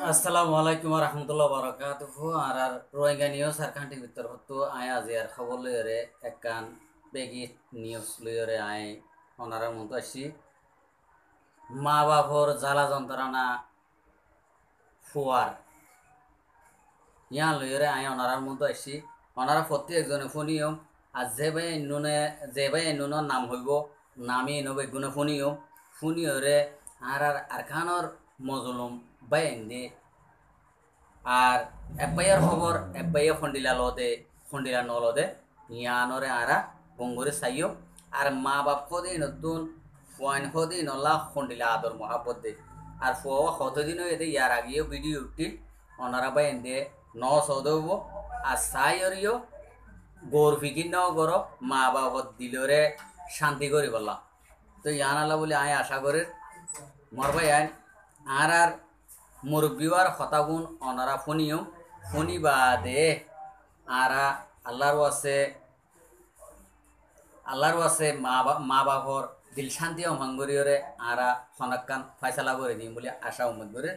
আসসালামু আলাইকুম রহমতুল্লাহ বারাকাতুহু আর রোহিঙ্গা নিউজ আর কান্ট্রি ভিতর হতো আয় আজি আর খবর লইরে একখান বেগি নিউজ লইরে আয় ওনারা মতো আসি মা বাপর জ্বালা যন্ত্রণা ফুয়ার ইয়া লইরে আয় ওনারার মতো আসি ওনারা প্রত্যেকজনে ফোনিও আর যে ভাই নুনের নাম হইব নামি নবে গুণে ফোনিওরে আর খানোর মজলুম বাইন্দে আর এব্বাইয়ার খবর এব্বাইয়া ফন্ডিলা নলদে ইয়ানরে আরা বঙ্গরে চাইও আর মা বাপ খদি নতুন ফুয়াইন খদি নলা ফন্ডিলা আদর মহাব্বত দে আর ফুয়া কতদিনও এতে ইয়ার আগেও ভিডিও উঠিল ওনারা বাই এনে ন সদব আর চাইরিও গৌর ফিকির ন গর মা বাপত দিলরে শান্তি করি বললাম তো ইয়ান আল্লাহ বলে আয় আশা করে মর ভাই আইন আর মুরব্বিওয়ার হতাগুণ অনারা ফোনি বাদে আরা আল্লাহর আছে মা বাপর দিল শান্তি অমাঙ্গরিয়রে আরা খনাক্কান ফাইসালা করে দিম বলে আশা উম্মত করে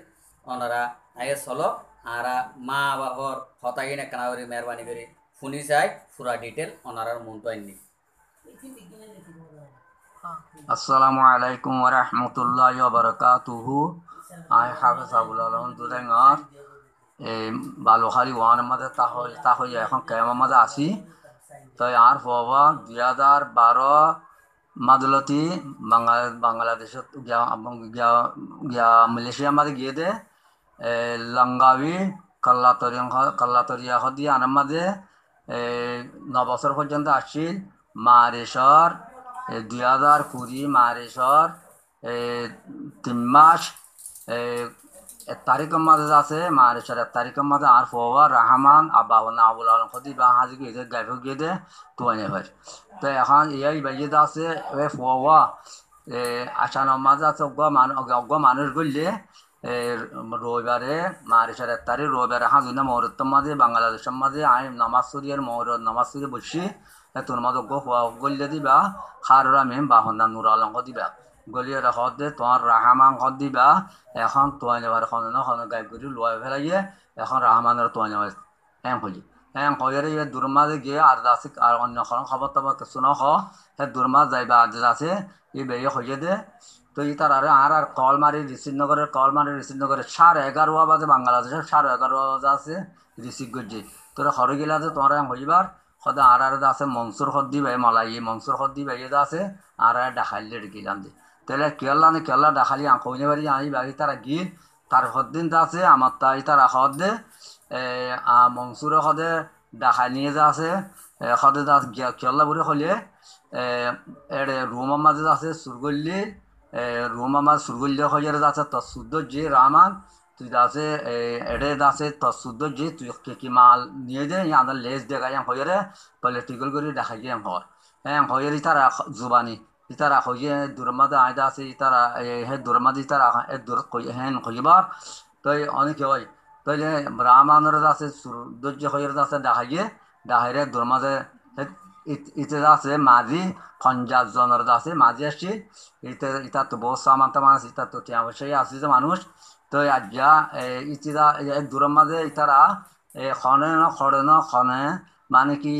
অনারা আগে চলো আরা মা বাপর হতাগিন একখানা করে মেহরবানি করে ফোনি চাই পুরা ডিটেল অনারার মনটো আইনি। আসসালামু আলাইকুম ওয়া রাহমাতুল্লাহি ওয়া বারাকাতুহু। আই হাফেজ আবুল আলম দুরেঙ্গর এই বালুখালী ওয়ানের মাঝে তাহই এখন কেমন মাঝে আছি। তো আর বাবা 2012 মাদুলতি বাংলাদেশত গিয়া মালয়েশিয়ার মাঝে গিয়ে দে লঙ্গাবি কাল্লাতরিয়া দিয়ে আনার মাঝে 9 বছর পর্যন্ত আসছিল মারেশ্বর 2020 মারেশ্বর 3 মাস 1 তারিখের মাঝে আছে মারেশ্বর 1 তারিখের মাঝে আর ফোয়া রহমান আব্বা আবুল আলম খদি বা হাজি গিয়ে গাইফ গিয়ে দে তুয়ানে ভাই। তো এখন এই বাইয়ে আছে ফোয়া আসানোর মাঝে আছে অজ্ঞ মানুষ বললে রবিবারে মারেশ্বর 1 তারিখ রবিবারে হাজুনা মহরত্তর মাঝে বাংলাদেশের মাঝে আই নামাজ সরিয়ার মহরত নামাজ সরিয়ে বসি তোর মাঝে গল্লে দিবা খাররা মেম বাহনা নুর আলম দিবা গলিয়ে হদ দে তোমার রাহামান হদ দিবা এখন তোয়াইনে বার গাই করি লোয়া ফেলাইয়ে এখন রাহমানের তোয়াইনে হ্যাঁ হলি হ্যাঁ হইয়ারে ইয়ে দূরমাঝে গিয়ে আর আছে আর অন্য খবর টবর কিছু ন হে দূরমাঝ যাইবা আর আছে ই বেয়ে হইয়ে দে। তো ই তার আর কল মারি রিসিভ নগরের 11:30 বাজে বাংলাদেশের 11:30 বাজে আছে রিসিভ করছি তোরা হরে গেলে আছে তোমার হইবার সদা আর আছে মনসুর হদ্দি ভাই মালাই মনসুর হদ্দি ভাই আছে আর ডাকাইলে গেলাম দি তাহলে কেল্লা ডাকালি কইনে বাড়ি আই বাড়ি তারা গিয়ে তার হদ্দিন আছে আমার তাই তারা হদে মনসুরে হদে ডাকাই নিয়ে যা আছে সদে কেল্লা বুড়ি হলে এড়ে রুমার মাঝে আছে সুরগল্লি রুমার মাঝে সুরগল্লি হয়ে আছে তো শুদ্ধ যে রামান তুই আছে এড়ে আছে তো শুদ্ধ যে তুই কি মাল নিয়ে দে আমাদের লেজ দেখাই হয়ে পলিটিক্যাল করে দেখাই হর হ্যাঁ হয়ে তারা জুবানি ইতারা হইয়ে দূরমাদে আয়দা আছে ইতারা হে দূরমাদে ইতারা এ দূর হেন হইবার তই অনেক হয় তইলে রামানের আছে সূর্য হইয়ের আছে ডাহাইরে দূরমাদে ইতে আছে মাঝি 50 জনের আছে মাঝি আসছি ইতা তো বহু সামান টামান আছে ইতা তো অবশ্যই আছে যে মানুষ তো আজ্ঞা ইতিরা দূরের মাঝে ইতারা খনে মানে কি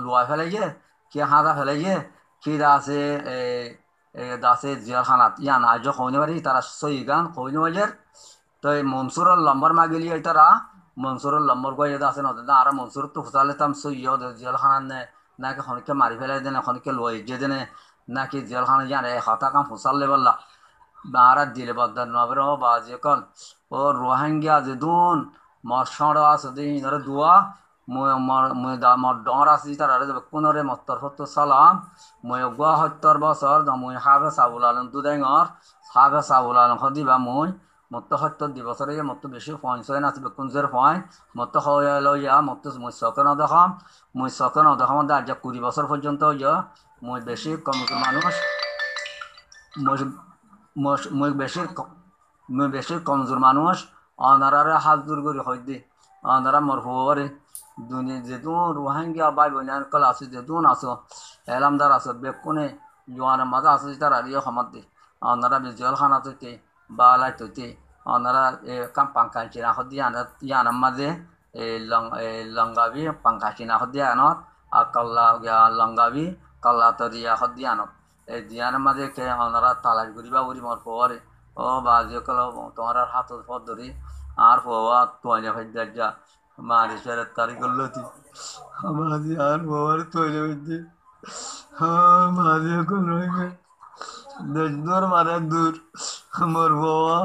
লোয়া ফেলাইয়ে কি হাঁদা ফেলাইয়ে কিরা আছে দাসে জিয়াখানাত ইয়ান আজ কইনে বাড়ি তারা সই গান কইনে বাজার তো মনসুরের লম্বর মাগিলি তারা মনসুরের লম্বর গয়ে আছে নদী আর মনসুর তো ফুসালে তাম সই জিয়াখানা নে নাকি খনিকে মারি ফেলাই দেনে খনিকে লই যে দেনে নাকি জিয়াখানা জানে হতা কাম ফুসালে বললা বারা দিলে বদার নবর বা যে কল ও রোহিঙ্গা যে দুন মরসড় আছে দিন দুয়া মই ডর আছি তার কোনরে মত্তর হতো সালাম মই গুয়া 70 বছর মই হাফেজ আবুল আলম দুদেঙর হাফেজ আবুল আলম দিবা মই মত 70 বছরে মত বেশি পয়েন্ট আছে বেকুঞ্জের পয়েন্ট মত লইয়া মত মই চকে নদেখাম আজ 20 বছর পর্যন্ত মই বেশি কমজোর মানুষ মই বেশি কমজোর মানুষ অনারারে হাত দূর করি হয় দি অনারা মর হবারে দুনিয়া যেদুন রোহিঙ্গা বাই বোন কল আছে যেদুন আছো এলামদার আছে বেকুনে জোয়ানের মাঝে আছে তার আর সমত দি অনারা জেলখানা তৈতে বালাই তৈতে onaরা kam pangkancina hodi yana maze longabi pangkacina hodi anot akalla ya longabi kalla toriya hodi anot diana maze ke onaরা talar guriba uri mor pore ও বাজে কল তোমার হাত পথ ধরি আর বাবা তোয়ালে ভাইজা মারিসের তারি করলো তুই মাঝি আর বাবার তোয়ালে ভাইজে হ্যাঁ মাঝে করলো দেশ দূর মারে দূর মোর বাবা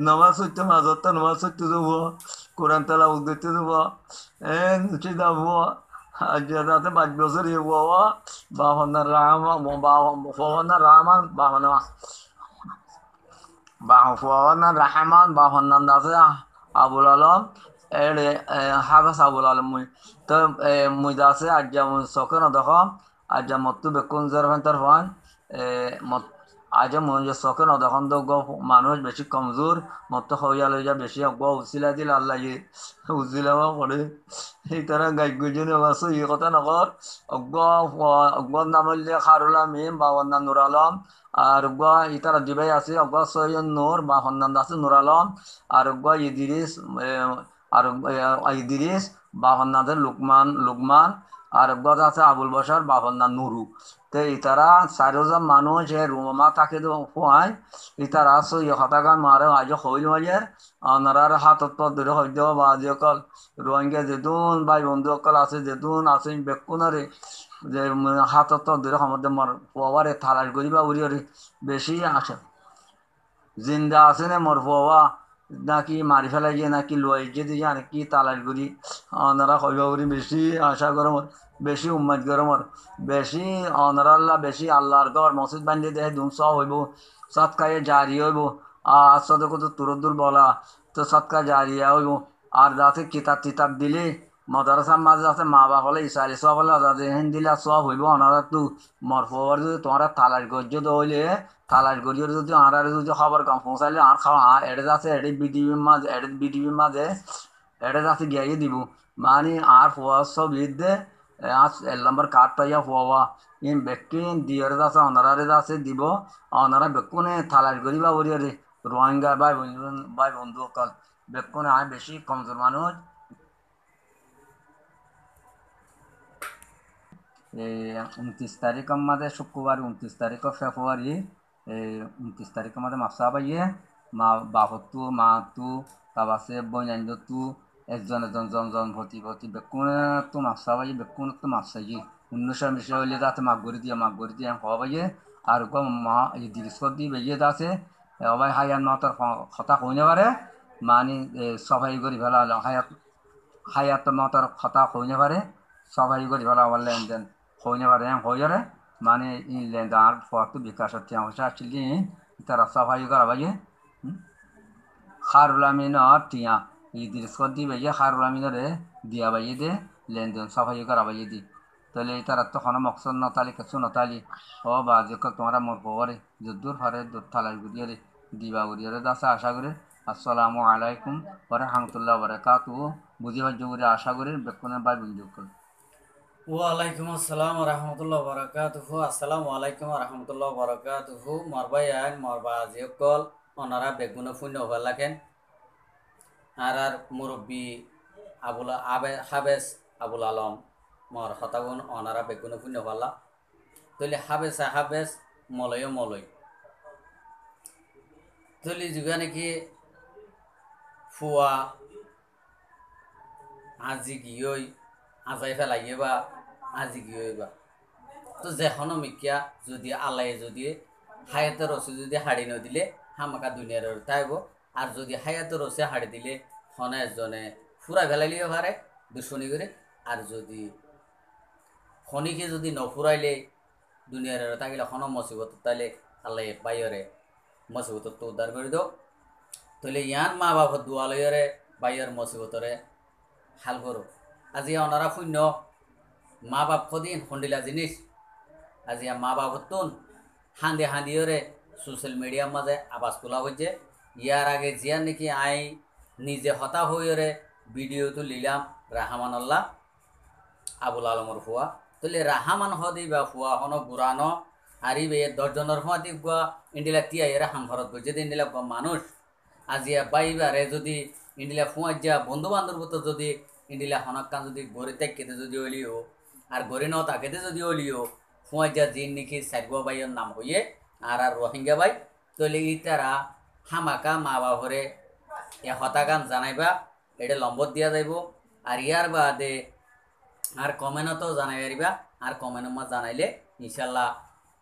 নামাজ হইতে মাঝত নামাজ হইতে যাবো কোরআন তালা উদ্দিতে যাবো নুচি যাবো আজ রাতে 5 বছর বাবা বাহনা রামা বাহনা রামান বাহনা Bahwa Rahman bahwa nandase Abul Alam habas Abul Alam তো মুইদাসে আজ্জা সকেন দেখো আজ্জা মত্তু বেকুন জারফান তারফান আজ মঞ্জে সকেন দেখুন তো মানুষ বেশি কমজোর মত হইয়া লইয়া বেশি উচিলা দিল আল্লাহ উচিলাও করে এই তারা গাই গুজনে বাসো এই কথা নকর অজ্ঞ নামল্লে খারুল আমিন বাবন্না নুর আলম আর ইতারা দিবাই আছে সৈয়দ নূর বা হন্নান আছে নুর আলম আর ইদিরিস বা হন্নাদের লুকমান আর আছে আবুল বসার বা হন্না নুরু তো ইতারা 4জন মানুষ রুমা থাকে ফুয়াই ইতারা সৈয় হতাগান মারে আজ হইল মাঝের ওনারার হাতত ধরে হইল বা যেকল রোহিঙ্গা যেদুন ভাই বন্ধু অকল আছে যেদুন আছে বেকুনারে যে হাতত ধরে সমুদ্রে মর পোয়ারে থালাস করিবা উড়ি বেশি আসে জিন্দা আছে না মর পোয়া নাকি মারি ফেলাই গিয়ে নাকি লই গিয়ে দিয়ে নাকি তালাশ করি ওনারা হইবা উড়ি বেশি আশা গরমর বেশি উম্মত গরমর বেশি ওনারাল্লাহ বেশি আল্লাহর ঘর মসজিদ বান্ধি দেয় ধুমস হইব সৎকায়ে জারি হইব আর সদক তো তুরদুল বলা তো সৎকা জারিয়া হইব আর যাতে কিতাব দিলে মাদ্রাসার মাঝে আছে মা বাপ হলে ইসারি সব হলে যাতে হিন্দিলা সব হইব ওনারা তো মরফর যদি তোমরা তালাশ গজ্য হইলে তালাশ গরিয়ে যদি আর যদি খবর কম পৌঁছাইলে আর খাওয়া এড়ে যাচ্ছে বিডিবির মাঝে এড়ে যাচ্ছে গিয়ে দিব মানে আর ফোয়া সব ঈদ দে আজ 1 নম্বর কার্ড পাইয়া ফোয়া ইন বেকিন দিয়ে যাচ্ছে ওনারে যাচ্ছে দিব ওনারা বেকুনে তালাশ গরিবা বলিয়ে রোহিঙ্গা ভাই বন্ধু অকল বেকুনে আয় বেশি কমজোর মানুষ 29 তারিখ আমাদের শুক্রবার 29 তারিখ ফেব্রুয়ারি 29 তারিখ আমাদের মাসা পাইয়ে মা বাপতু মা তু তাবাসে বইনাইন্দ তু একজন জন ভর্তি বেকুনে তো মাসা পাইয়ে বেকুনে তো মাসাই 19 হইলে যাতে মাঘ গড়ি দিয়ে হওয়া পাইয়ে আর মা এই দিরিস্কর দিয়ে বেরিয়ে যাচ্ছে সবাই হায়ান মাতার কথা কইনে পারে মানে সবাই করি ফেলা হায়াত মাতার কথা কইনে পারে সবাই করি ফেলা আমার লেনদেন হইনে পারে হইয়ারে মানে ই লেনদার ফটো বিকাশ হচ্ছে আসলে তারা সবাই করা বাইয়ে খারুল আমিন টিয়া ইদির সর্দি বাইয়ে খারুল আমিনরে দিয়া বাইয়ে দে লেনদেন সবাই করা বাইয়ে দি তাহলে তারা তখন মকসদ নতালি কিছু নতালি ও বা যে তোমরা মোর পরে যদ্দুর ফারে দূর থালার গুড়িয়ারে দিবা গুড়িয়ারে দাসা আশা করে আসসালামু আলাইকুম ওয়া রাহমাতুল্লাহি ওয়া বারাকাতুহু বুঝি ভাজ্য করে আশা করে বেকুনে বাই বন্ধু কল ওয়ালাইকুম আসসালাম রহমতুল্লাহ বরকাতুহু আসসালামু আলাইকুম রহমতুল্লাহ বরকাতুহু মরবাই আইন মরবা জিকল ওনারা বেগুন শূন্য হওয়া লাগেন আর মুরব্বী হাবেস আবুল আলম মর হতাগুন ওনারা বেগুন শূন্য হওয়া তৈলি হাবেস মলয় তৈলি যুগা নাকি ফুয়া আজি গিয়ে আজাই ফেলাইয়ে বা আজি গিয়েবা তো যেখনো মিকিয়া যদি আল্লাহ যদি হায়াতের রসে যদি হাড়ি নদিলে হামাকা দুনিয়ার তাইব আর যদি হায়াতের রসে হাড়ি দিলে হনে এজনে ফুরা ফেলাইলেও পারে দুশ্মনী করে আর যদি খনিকে যদি নফুরাইলে দুনিয়ার তাইলে হন মুসিবত তাইলে আল্লাহ বাইরে মুসিবত তো উদ্ধার করে দাও তাহলে ইয়ান মা বাবা দুয়ালয়রে বাইয়ের মুসিবতরে হাল করো আজি ওনারা শূন্য মা বাপ কদিন হন্ডিলা জিনিস আজি মা বাপ তুন হান্দিওরে সোশ্যাল মিডিয়ার মাঝে আবাস তোলা হয়েছে ইয়ার আগে জিয়ার নাকি আই নিজে হতা হইরে ভিডিও তো লিলাম রাহমান আল্লাহ আবুল আলমর ফুয়া তাহলে রাহামান হদি বা ফুয়া হন গুরানো আরিবে 10 জনের ফুয়া দি ইন্ডিলা তিয়া এরা হাম ঘরত গেছে ইন্ডিলা মানুষ আজিয়া বাইবারে যদি ইন্ডিলা ফুঁয়ার যা বন্ধু বান্ধব তো যদি ইন্ডিলা হনকান যদি গড়ে খেতে যদি হলিও আর গড়ে ন তাকেতে যদি হলিও ফুঁয়ার যা জিন নাকি সাইগো বাইয়ের নাম হইয়ে আর রোহিঙ্গা বাই তলে ইতারা হামাকা মা বাবরে এ হতাকান জানাইবা এটা লম্বত দিয়া যাইব আর ইয়ার বাদে আর কমেনও তো জানাই পারিবা আর কমেনও মা জানাইলে ইনশাল্লাহ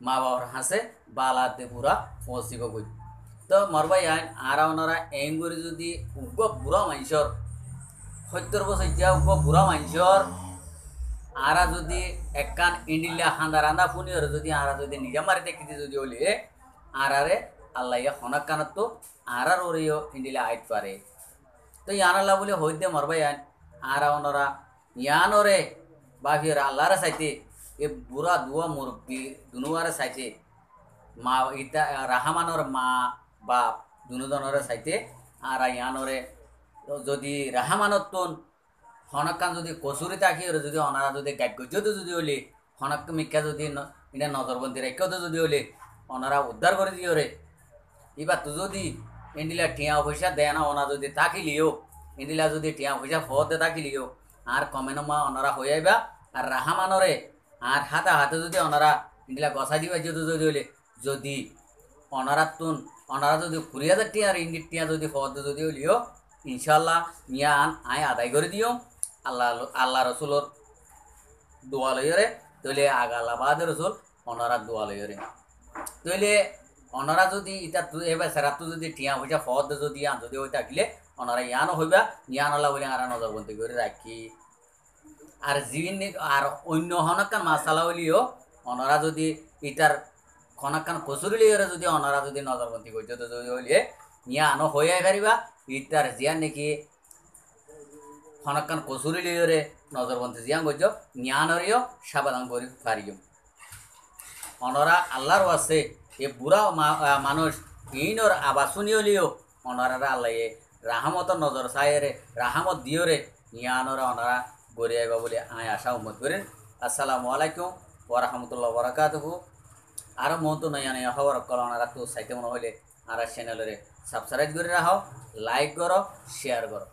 মা বাবার হাসে বালাতে পুরা পৌঁছিব গই তো মরবাই আইন আর ওনারা এম করে যদি উগ্র বুড়া মানুষের 70 বছর যা উগ্র বুড়া মানুষের আরা যদি একখান ইন্ডিলা হান্দা রান্দা ফুনিওর যদি আরা যদি নিজা মারি দেখতে যদি হলে আরে আল্লাহ ইয়া হনক কানত তো আর ওরেও ইন্ডিলা আইত পারে তো ইয়ানাল্লাহ বলে হইতে মরবাই আইন আর ওনারা ইয়ানরে বাফির আল্লাহরে চাইতে এ বুড়া দুয়া মুরব্বী দুনুয়ারে চাইতে মা ইতা রাহামানর মা বাপ দুজনরে চাইতে আর ইয়ানরে যদি রাহামানত তোন হনকান যদি কচুরি তাকি যদি অনারা যদি গাগ্যত যদি হলে হনক মিকা যদি এটা নজরবন্দি রেখেও যদি হলে ওনারা উদ্ধার করে দিও রে এবার তো যদি ইন্ডিলা টিয়া পয়সা দেয় না ওনা যদি তাকিলিও ইন্ডিলা যদি টিয়া পয়সা ফতে তাকিলিও আর কমেন মা ওনারা হয়ে আইবা আর রাহামানরে আর হাতে হাতে যদি ওনারা ইন্ডিলা গছা দিবা যদি হলে যদি ওনারা যদি 20,000 টিয়া আর ইন্ডির টিয়া যদি ফতে যদি হলিও ইনশাল্লাহ মিয়া আয় আদায় করে দিও আল্লাহ রসুলোর দোয়া লইরে তৈলে আগালাবাদ রসুল ওনারা দোয়া লইরে তৈলে ওনারা যদি ইটা এবার সেরা তো যদি টিয়া পয়সা ফদ যদি আন যদি ওই থাকলে ওনারা ইয়ানো হইবা ইয়ান আল্লাহ বলে আর নজরবন্দি করে রাখি আর জিন আর অন্য হনকান মাসালা হলিও ওনারা যদি ইটার খনকান কচুরি লিয়ে যদি ওনারা যদি নজরবন্দি করছে তো যদি হইলে ইয়ানো হয়ে পারিবা ইটার জিয়ান নাকি হনকান কচুরি লিয়ে নজরবন্দি জিয়ান করছ জ্ঞানরেও সাবধান করে পারিও ওনারা আল্লাহর আছে এ বুড়া মানুষ ইনর আবার শুনিও ওনারা আল্লাহ রাহামতর নজর চাইরে রাহামত দিও রে ইয়ানরা ওনারা গড়ে আইবা বলে আয় আশা উম্মত করেন আসসালামু আলাইকুম ওয়া রাহমাতুল্লাহি ওয়া বারাকাতুহু আর মন তো নয় আনে খবর কল ওনারা তো সাইতে মনে হইলে আর চ্যানেলের সাবস্ক্রাইব করে রাখো লাইক করো শেয়ার করো